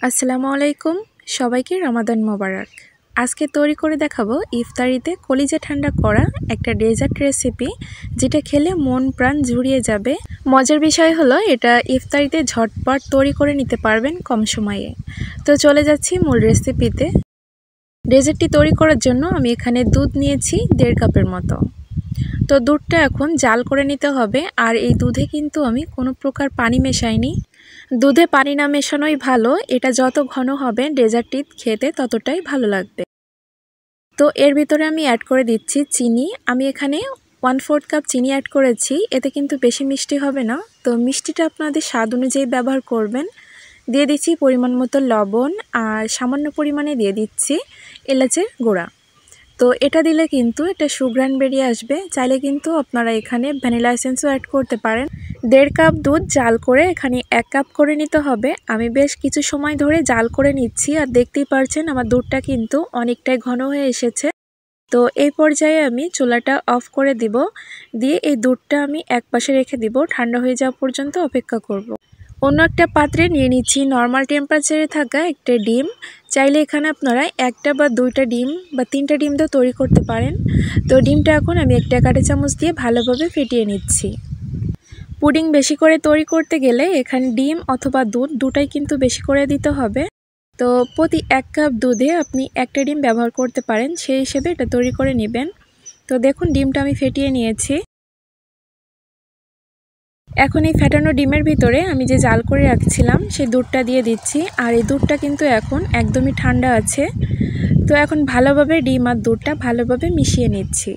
আসসালামু আলাইকুম, সবাইকে রমাদান মোবারক। আজকে তৈরি করে দেখাবো ইফতারিতে কলিজা ঠান্ডা করা একটা ডেজার্ট রেসিপি, যেটা খেলে মন প্রাণ জুড়িয়ে যাবে। মজার বিষয় হলো এটা ইফতারিতে ঝটপট তৈরি করে নিতে পারবেন কম সময়ে। তো চলে যাচ্ছি মূল রেসিপিতে। ডেজার্টটি তৈরি করার জন্য আমি এখানে দুধ নিয়েছি 1.5 কাপের মতো। তো দুধটা এখন জাল করে নিতে হবে, আর এই দুধে কিন্তু আমি কোনো প্রকার পানি মেশাইনি। দুধে পানি না মেশানোই ভালো, এটা যত ঘন হবে ডেজার্টটি খেতে ততটাই ভালো লাগবে। তো এর ভিতরে আমি অ্যাড করে দিচ্ছি চিনি। আমি এখানে 1/4 কাপ চিনি অ্যাড করেছি, এতে কিন্তু বেশি মিষ্টি হবে না। তো মিষ্টিটা আপনাদের স্বাদ অনুযায়ী ব্যবহার করবেন। দিয়ে দিচ্ছি পরিমাণ মতো লবণ, আর সামান্য পরিমাণে দিয়ে দিচ্ছি এলাচের গুঁড়া। তো এটা দিলে কিন্তু এটা সুঘ্রাণ বেরিয়ে আসবে। চাইলে কিন্তু আপনারা এখানে ভ্যানিলা এসেন্সও অ্যাড করতে পারেন। 1.5 কাপ দুধ জাল করে এখানে 1 কাপ করে নিতে হবে। আমি বেশ কিছু সময় ধরে জাল করে নিচ্ছি, আর দেখতেই পারছেন আমার দুধটা কিন্তু অনেকটাই ঘন হয়ে এসেছে। তো এই পর্যায়ে আমি চুলাটা অফ করে দিব, দিয়ে এই দুধটা আমি এক পাশে রেখে দিব, ঠান্ডা হয়ে যাওয়া পর্যন্ত অপেক্ষা করব। অন্য একটা পাত্রে নিয়ে নিচ্ছি নর্মাল টেম্পারেচারে থাকা একটা ডিম। চাইলে এখানে আপনারা একটা বা দুইটা ডিম বা তিনটা ডিম দিয়ে তৈরি করতে পারেন। তো ডিমটা এখন আমি একটা কাঁটা চামচ দিয়ে ভালোভাবে ফেটিয়ে নিচ্ছি। পুডিং বেশি করে তৈরি করতে গেলে এখানে ডিম অথবা দুধ দুটাই কিন্তু বেশি করে দিতে হবে। তো প্রতি 1 কাপ দুধে আপনি একটা ডিম ব্যবহার করতে পারেন, সেই হিসেবে এটা তৈরি করে নেবেন। তো দেখুন ডিমটা আমি ফেটিয়ে নিয়েছি। এখন এই ফেটানো ডিমের ভিতরে আমি যে জাল করে রাখছিলাম সেই দুধটা দিয়ে দিচ্ছি, আর এই দুধটা কিন্তু এখন একদমই ঠান্ডা আছে। তো এখন ভালোভাবে ডিম আর দুধটা ভালোভাবে মিশিয়ে নিচ্ছি।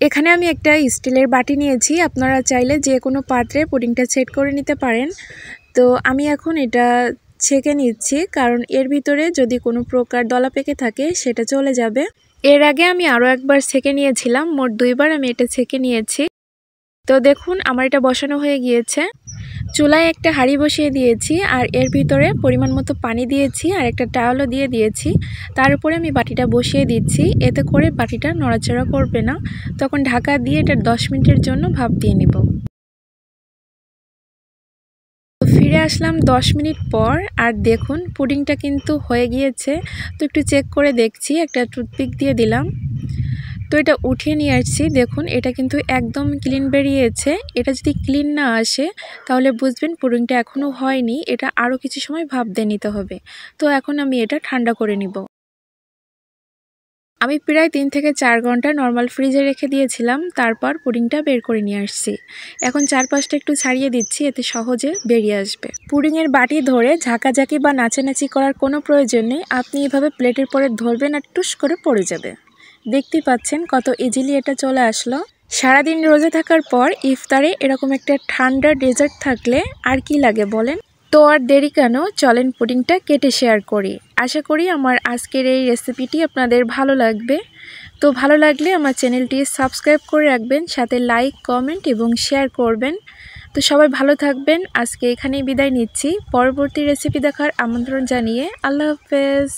এখানে আমি একটা স্টিলের বাটি নিয়েছি, আপনারা চাইলে যে কোনো পাত্রে পুডিংটা সেট করে নিতে পারেন। তো আমি এখন এটা ছেঁকে নিচ্ছি, কারণ এর ভিতরে যদি কোনো প্রকার দলা পেকে থাকে সেটা চলে যাবে। এর আগে আমি আরও একবার ছেঁকে নিয়েছিলাম, মোট 2 বার আমি এটা ছেঁকে নিয়েছি। তো দেখুন আমার এটা বসানো হয়ে গিয়েছে। চুলায় একটা হাঁড়ি বসিয়ে দিয়েছি, আর এর ভিতরে পরিমাণ মতো পানি দিয়েছি, আর একটা টাওয়ালও দিয়ে দিয়েছি। তার উপরে আমি বাটিটা বসিয়ে দিচ্ছি, এতে করে বাটিটা নড়াচড়া করবে না। তখন ঢাকা দিয়ে এটা 10 মিনিটের জন্য ভাপ দিয়ে নিব। ফিরে আসলাম 10 মিনিট পর, আর দেখুন পুডিংটা কিন্তু হয়ে গিয়েছে। তো একটু চেক করে দেখছি, একটা টুথপিক দিয়ে দিলাম। তো এটা উঠিয়ে নিয়ে আসছি, দেখুন এটা কিন্তু একদম ক্লিন বেরিয়েছে। এটা যদি ক্লিন না আসে তাহলে বুঝবেন পুডিংটা এখনও হয়নি, এটা আরও কিছু সময় ভাপ দিয়ে নিতে হবে। তো এখন আমি এটা ঠান্ডা করে নিব। আমি প্রায় 3 থেকে 4 ঘন্টা নর্মাল ফ্রিজে রেখে দিয়েছিলাম, তারপর পুডিংটা বের করে নিয়ে আসছি। এখন চারপাশটা একটু ছাড়িয়ে দিচ্ছি, এতে সহজে বেরিয়ে আসবে। পুডিংয়ের বাটি ধরে ঝাঁকাঝাঁকি বা নাচানাচি করার কোনো প্রয়োজন নেই। আপনি এভাবে প্লেটের পরে ধরবেন আর টুস করে পড়ে যাবে। দেখতেই পাচ্ছেন কত ইজিলি এটা চলে আসলো। সারাদিন রোজা থাকার পর ইফতারে এরকম একটা ঠান্ডা ডেজার্ট থাকলে আর কি লাগে বলেন। তো আর দেরি কেন, চলেন পুডিংটা কেটে শেয়ার করি। আশা করি আমার আজকের এই রেসিপিটি আপনাদের ভালো লাগবে। তো ভালো লাগলে আমার চ্যানেলটি সাবস্ক্রাইব করে রাখবেন, সাথে লাইক, কমেন্ট এবং শেয়ার করবেন। তো সবাই ভালো থাকবেন। আজকে এখানেই বিদায় নিচ্ছি। পরবর্তী রেসিপি দেখার আমন্ত্রণ জানিয়ে আল্লাহ হাফেজ।